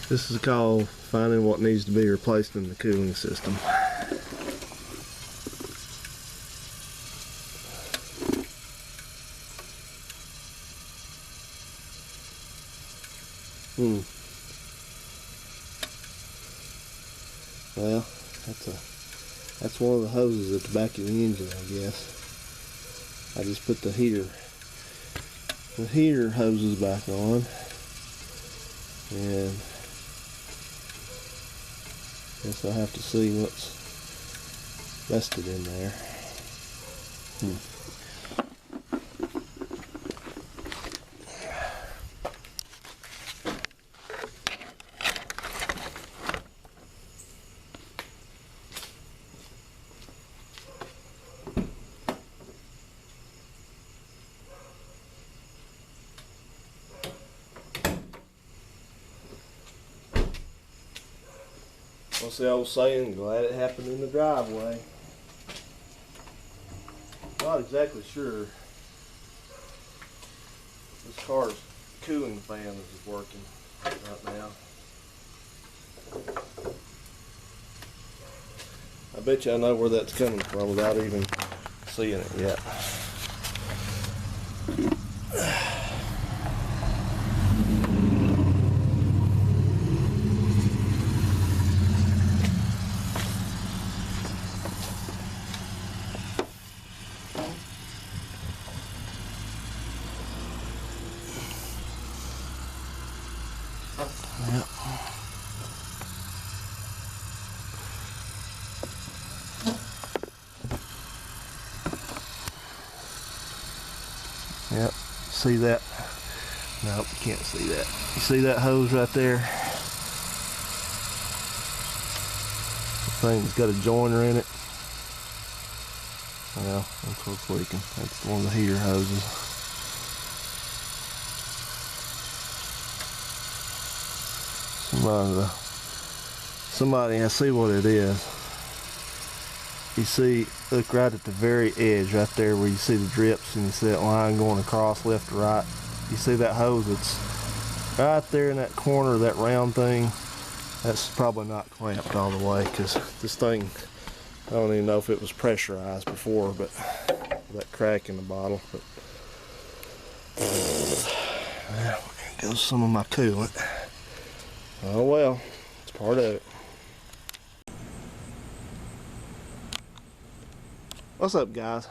This is called finding what needs to be replaced in the cooling system. Well, that's one of the hoses at the back of the engine, I guess. I just put the heater hoses back on, and guess I'll have to see what's vested in there. What's the old saying? Glad it happened in the driveway. Not exactly sure this car's cooling fan is working right now. I bet you I know where that's coming from without even seeing it yet. Yep, see that? Nope, you can't see that. You see that hose right there? The thing's got a joiner in it. Well, that's what's leaking. That's one of the heater hoses. Somebody, I see what it is. You see, look right at the very edge right there where you see the drips and you see that line going across left to right. You see that hose that's right there in that corner of that round thing? That's probably not clamped all the way, because this thing, I don't even know if it was pressurized before, but that crack in the bottle. But there goes some of my coolant. Oh well, it's part of it. What's up, guys?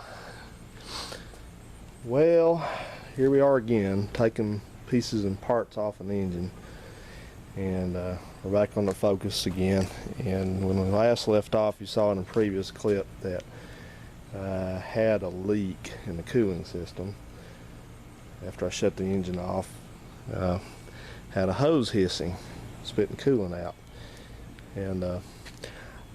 Well, here we are again, taking pieces and parts off an engine, and we're back on the Focus again. And when we last left off, you saw in a previous clip that had a leak in the cooling system. After I shut the engine off, had a hose hissing, spitting coolant out, and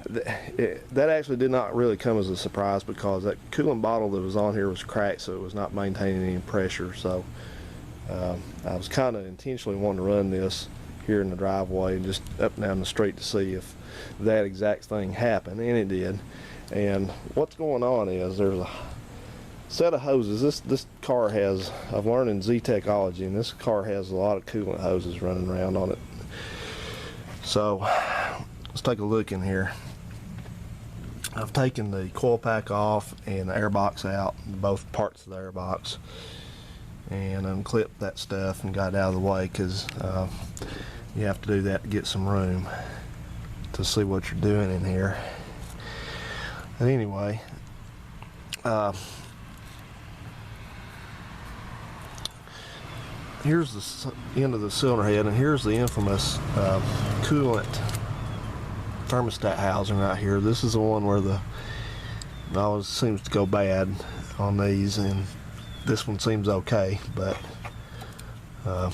that actually did not really come as a surprise, because that coolant bottle that was on here was cracked, so it was not maintaining any pressure. So I was kind of intentionally wanting to run this here in the driveway and just up and down the street to see if that exact thing happened, and it did. And what's going on is there's a set of hoses. This car has, I've learned in Z-Techology, and this car has a lot of coolant hoses running around on it. So let's take a look in here. I've taken the coil pack off and the air box out, both parts of the air box, and unclipped that stuff and got it out of the way, because you have to do that to get some room to see what you're doing in here. But anyway, here's the end of the cylinder head, and here's the infamous coolant thermostat housing right here. This is the one where it always seems to go bad on these, and this one seems okay, but I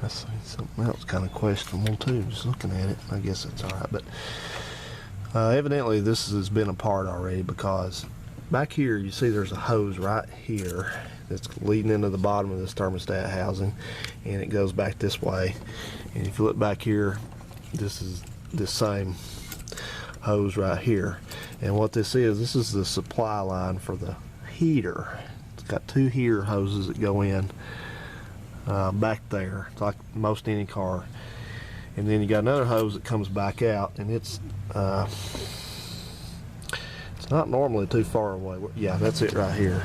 see something else kind of questionable too, just looking at it. I guess it's alright, but evidently this has been apart already, because back here you see there's a hose right here that's leading into the bottom of this thermostat housing, and it goes back this way. And if you look back here, this is the same hose right here, and what this is the supply line for the heater. It's got two heater hoses that go in back there. It's like most any car. And then you got another hose that comes back out, and it's not normally too far away. Yeah, that's it right here.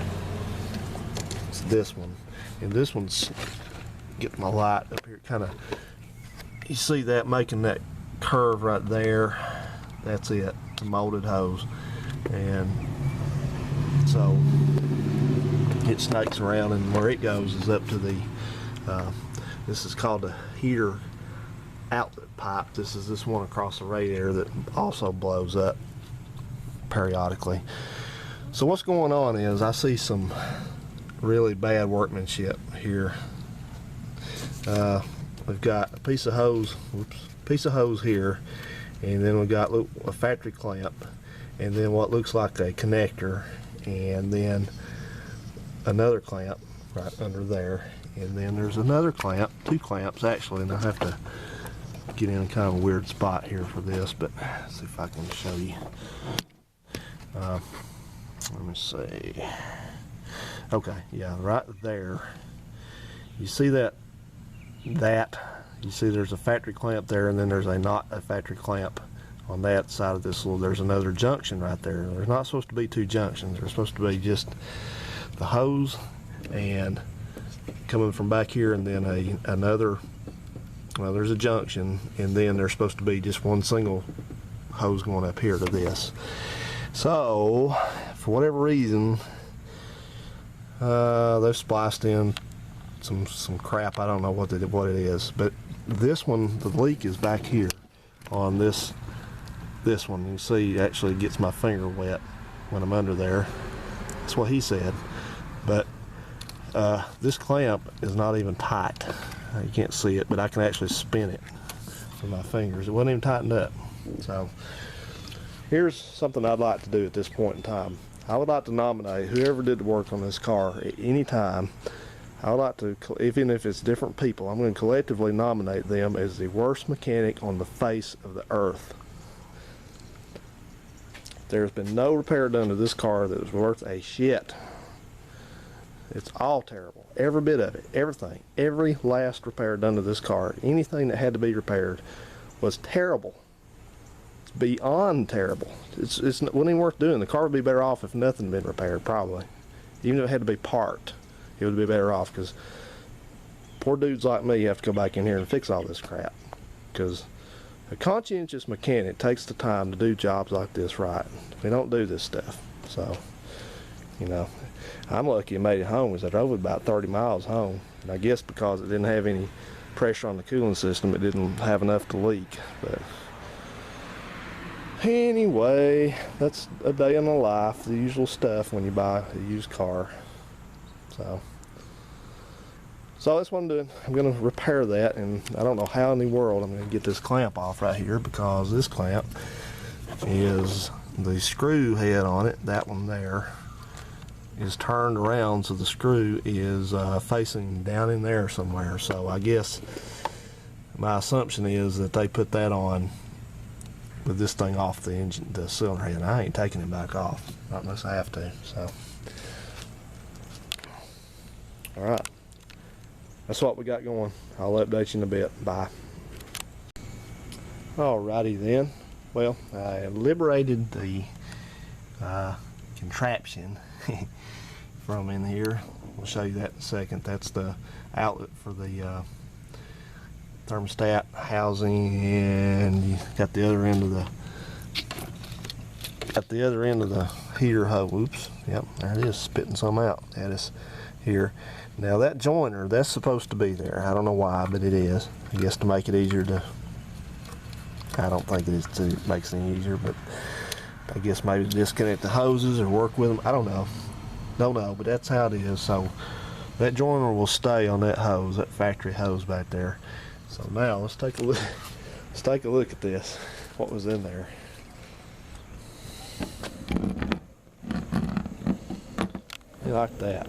It's this one, and this one's getting my light up here. Kind of, you see that making that curve right there? That's it. It's a molded hose, and so it snakes around, and where it goes is up to the. This is called the heater outlet pipe. This is this one across the radiator that also blows up periodically. So what's going on is I see some really bad workmanship here. We've got a piece of hose, here, and then we've got a factory clamp, and then what looks like a connector, and then another clamp right under there, and then there's another clamp, 2 clamps actually, and I have to get in kind of a weird spot here for this, but let's see if I can show you. Let me see. Okay, yeah, right there. You see that? You see there's a factory clamp there, and then there's not a factory clamp on that side of this little. There's another junction right there. There's not supposed to be 2 junctions. There's supposed to be just the hose and coming from back here, and then another. Well, there's a junction, and then there's supposed to be just one single hose going up here to this. So, for whatever reason, they've spliced in some crap. I don't know what it is, but this one, the leak is back here on this one. You see, it actually gets my finger wet when I'm under there. That's what he said. But this clamp is not even tight. You can't see it, but I can actually spin it with my fingers. It wasn't even tightened up. So here's something I'd like to do at this point in time. I would like to nominate whoever did the work on this car at any time. I would like to, even if it's different people, I'm going to collectively nominate them as the worst mechanic on the face of the earth. There's been no repair done to this car that was worth a shit. It's all terrible. Every bit of it. Everything. Every last repair done to this car. Anything that had to be repaired was terrible. It's beyond terrible. It wasn't even worth doing. The car would be better off if nothing had been repaired, probably. Even if it had to be parked, it would be better off, because poor dudes like me have to go back in here and fix all this crap. Because a conscientious mechanic takes the time to do jobs like this right. We don't do this stuff. So, you know, I'm lucky I made it home, because I drove about 30 miles home. And I guess because it didn't have any pressure on the cooling system, it didn't have enough to leak. But anyway, that's a day in the life, the usual stuff when you buy a used car. So that's what I'm doing. I'm going to repair that, and I don't know how in the world I'm going to get this clamp off right here, because this clamp is the screw head on it. That one there is turned around, so the screw is facing down in there somewhere. So I guess my assumption is that they put that on with this thing off the engine, the cylinder head. I ain't taking it back off, not unless I have to. So, all right, that's what we got going. I'll update you in a bit. Bye. Alrighty then. Well, I liberated the contraption from in here. We'll show you that in a second. That's the outlet for the thermostat housing, and you got the other end of the heater hose. Oops, yep, there it is, spitting some out. That is here. Now that joiner, that's supposed to be there. I don't know why, but it is. I guess to make it easier to, I don't think it makes it any easier, but I guess maybe to disconnect the hoses or work with them. I don't know. Don't know, but that's how it is. So that joiner will stay on that hose, that factory hose back there. So now let's take a look. Let's take a look at this. What was in there? You like that?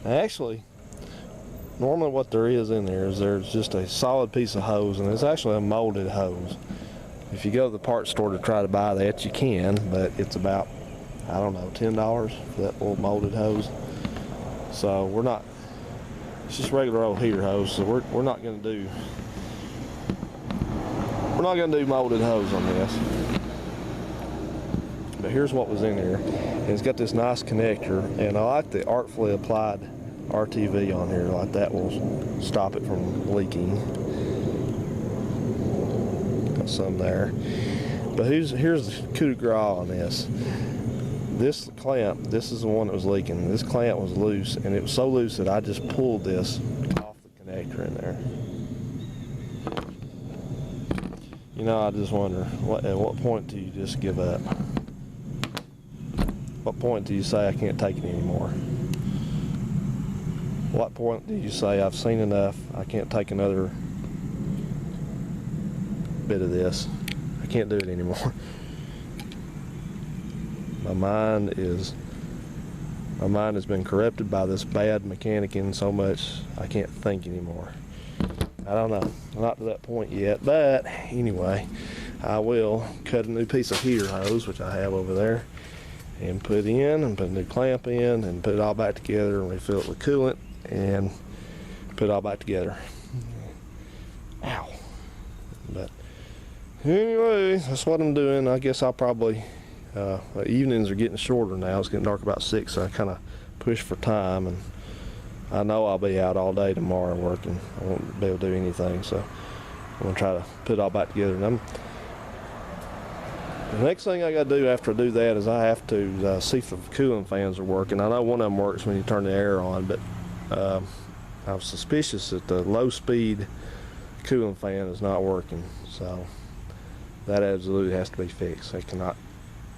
Actually, normally what there is in there is there's just a solid piece of hose, and it's actually a molded hose. If you go to the parts store to try to buy that, you can, but it's about, I don't know, $10 for that little molded hose. So we're not It's just regular old heater hose, so we're not going to do molded hose on this. But here's what was in here, and it's got this nice connector, and I like the artfully applied RTV on here, like that will stop it from leaking. Got some there. But here's the coup de grace on this. This clamp, this is the one that was leaking. This clamp was loose, and it was so loose that I just pulled this off the connector in there. You know, I just wonder, at what point do you just give up? What point do you say I can't take it anymore? What point do you say I've seen enough, I can't take another bit of this? I can't do it anymore. My mind has been corrupted by this bad mechanicking so much I can't think anymore. I don't know. I'm not to that point yet, but anyway, I will cut a new piece of heater hose, which I have over there, and put in, and put a new clamp in, and put it all back together, and refill it with coolant, and put it all back together. Ow. But anyway, that's what I'm doing. I guess I'll probably, evenings are getting shorter now. It's getting dark about 6, so I kind of push for time, and I know I'll be out all day tomorrow working. I won't be able to do anything, so I'm going to try to put it all back together. And the next thing I got to do after I do that is I have to see if the cooling fans are working. I know one of them works when you turn the air on, but I was suspicious that the low speed cooling fan is not working, so that absolutely has to be fixed. They cannot,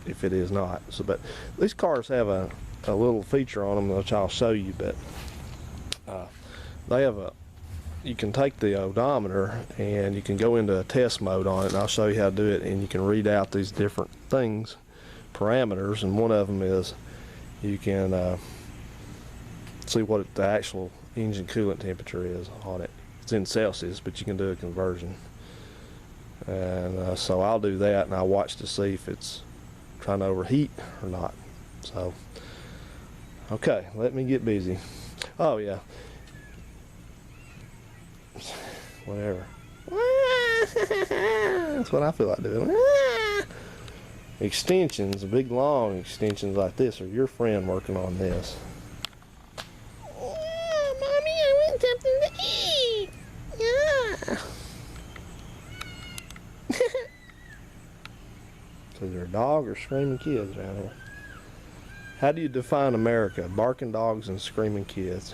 if it is not. So, but these cars have a little feature on them which I'll show you, but they have you can take the odometer and you can go into a test mode on it, and I'll show you how to do it, and you can read out these different things, parameters, and one of them is you can see what the actual engine coolant temperature is on it. It's in Celsius, but you can do a conversion, and so I'll do that, and I'll watch to see if it's trying to overheat or not. So okay, let me get busy. Oh yeah, whatever. That's what I feel like doing. Extensions, big long extensions like this, are your friend working on this. Mommy, I want something to eat. Yeah. So is there a dog or screaming kids around here? How do you define America? Barking dogs and screaming kids.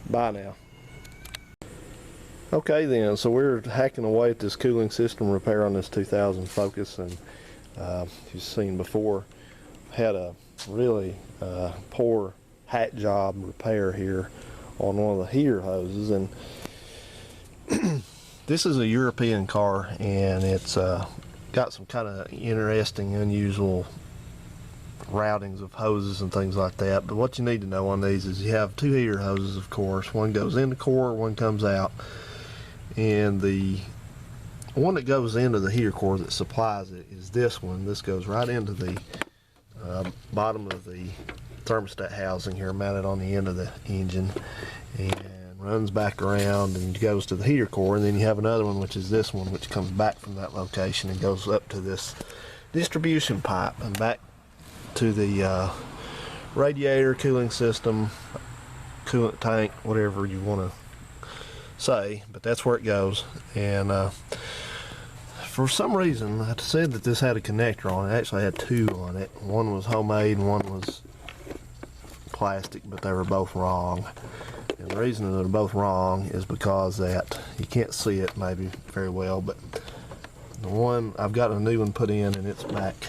Bye now. Okay then, so we're hacking away at this cooling system repair on this 2000 Focus, and you've seen before, had a really poor hack job repair here on one of the heater hoses, and this is a European car, and it's got some kind of interesting, unusual routings of hoses and things like that. But what you need to know on these is you have two heater hoses, of course. One goes in the core, one comes out, and the one that goes into the heater core that supplies it is this one. This goes right into the bottom of the thermostat housing here, mounted on the end of the engine, and runs back around and goes to the heater core. And then you have another one, which is this one, which comes back from that location and goes up to this distribution pipe and back to the radiator, cooling system, coolant tank, whatever you want to say, but that's where it goes. And for some reason, I said that this had a connector on it. It actually had two on it. One was homemade and one was plastic, but they were both wrong. And the reason that they're both wrong is because that you can't see it maybe very well, but the one, I've got a new one put in and it's back.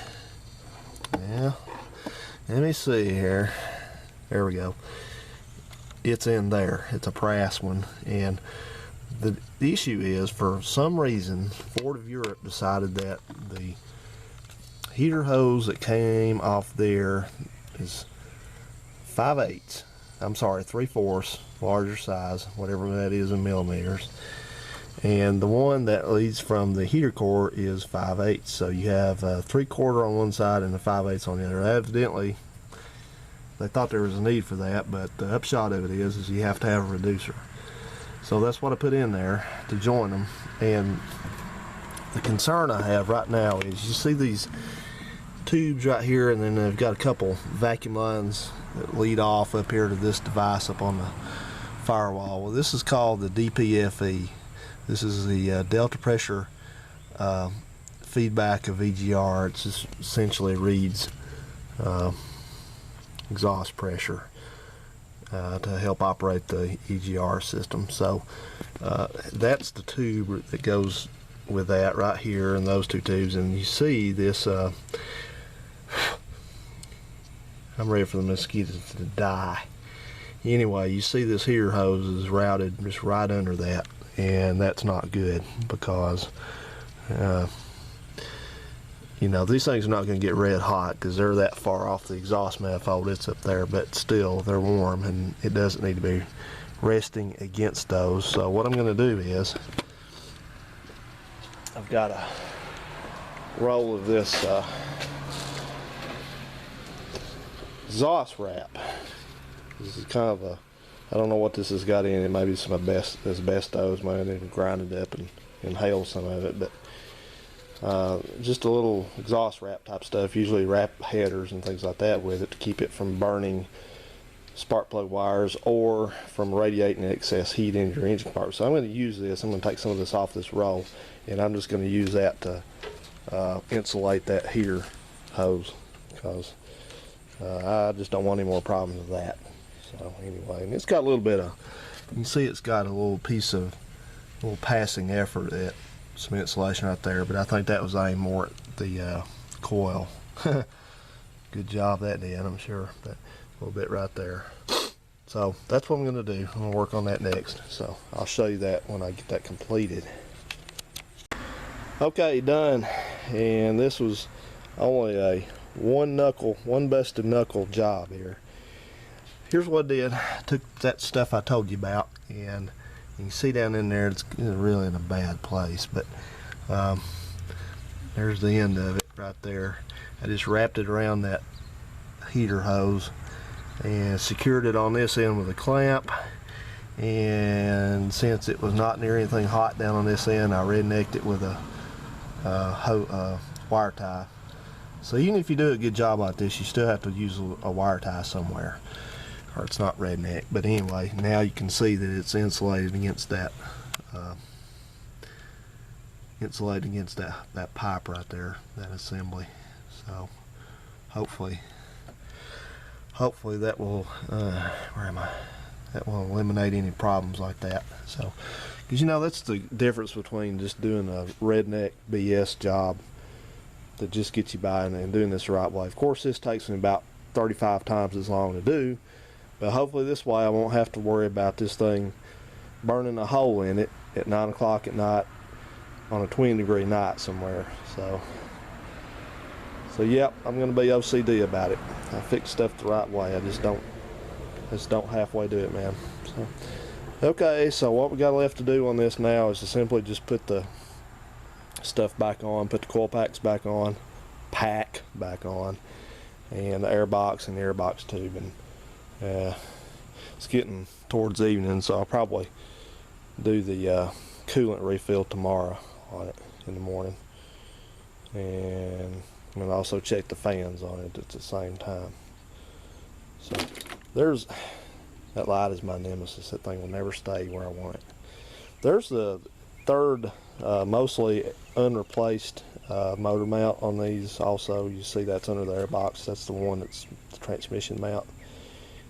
Yeah, let me see here. There we go. It's in there. It's a brass one, and the issue is, for some reason, Ford of Europe decided that the heater hose that came off there is 5/8. I'm sorry, 3/4, larger size, whatever that is in millimeters. and the one that leads from the heater core is 5/8. So you have a 3/4 on one side and a 5/8 on the other. Evidently, they thought there was a need for that, but the upshot of it is you have to have a reducer. So that's what I put in there to join them. And the concern I have right now is, you see these tubes right here, and then they've got a couple vacuum lines that lead off up here to this device up on the firewall. Well, this is called the DPFE. This is the delta pressure feedback of EGR. It just essentially reads exhaust pressure to help operate the EGR system. So that's the tube that goes with that right here, and those two tubes. And you see this, I'm ready for the mosquitoes to die. Anyway, you see this here hose is routed just right under that, and that's not good, because you know, these things are not going to get red hot because they're that far off the exhaust manifold. It's up there, but still they're warm, and it doesn't need to be resting against those. So what I'm going to do is, I've got a roll of this exhaust wrap. This is kind of a, I don't know what this has got in it. Maybe some asbestos, maybe they can grind it up and inhale some of it, but just a little exhaust wrap type stuff. Usually wrap headers and things like that with it to keep it from burning spark plug wires or from radiating excess heat into your engine compartment. So I'm going to use this. I'm going to take some of this off this roll, and I'm just going to use that to insulate that heater hose, because I just don't want any more problems with that. So anyway, and it's got a little bit of, you can see it's got a little piece of, little passing effort at some insulation right there, but I think that was aimed more at the coil. Good job that did, I'm sure. But a little bit right there. So that's what I'm going to do. I'm going to work on that next. So I'll show you that when I get that completed. Okay, done. And this was only a one busted knuckle job here. Here's what I did. I took that stuff I told you about, and you can see down in there it's really in a bad place, but there's the end of it right there. I just wrapped it around that heater hose and secured it on this end with a clamp, and since it was not near anything hot down on this end, I rednecked it with a wire tie. So even if you do a good job like this, you still have to use a wire tie somewhere, or it's not redneck. But anyway, now you can see that it's insulated against that that pipe right there, that assembly. So hopefully that will that will eliminate any problems like that. So, because you know, that's the difference between just doing a redneck BS job that just gets you by and doing this the right way. Of course, this takes me about 35 times as long to do, but hopefully this way I won't have to worry about this thing burning a hole in it at 9 o'clock at night on a 20-degree night somewhere. So yep, I'm going to be OCD about it. I fix stuff the right way. I just don't halfway do it, man. So, okay, so what we got left to do on this now is to simply just put the stuff back on, put the coil packs back on, pack back on, and the air box and the air box tube. And it's getting towards evening, so I'll probably do the coolant refill tomorrow on it in the morning, and I'm going to also check the fans on it at the same time. So there's, that light is my nemesis. That thing will never stay where I want it. There's the third mostly unreplaced motor mount on these. Also, you see that's under the air box. That's the one that's the transmission mount.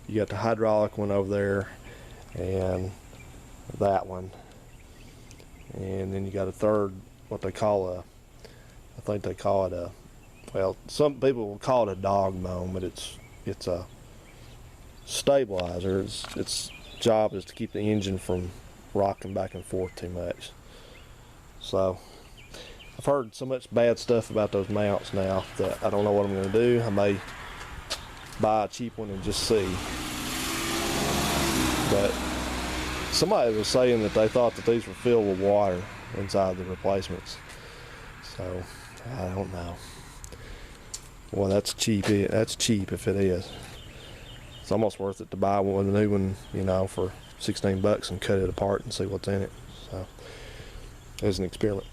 You got the hydraulic one over there, and that one, and then you got a third, what they call a, I think they call it a, well, some people will call it a dog bone, but it's a stabilizer. Its job is to keep the engine from rocking back and forth too much. So I've heard so much bad stuff about those mounts now that I don't know what I'm going to do. I may buy a cheap one and just see, but Somebody was saying that they thought that these were filled with water inside the replacements. So I don't know. Well, that's cheap. That's cheap if it is. It's almost worth it to buy one, a new one, you know, for 16 bucks and cut it apart and see what's in it. So it's an experiment.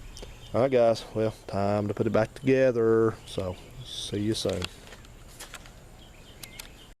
All right, guys. Well, time to put it back together. So see you soon.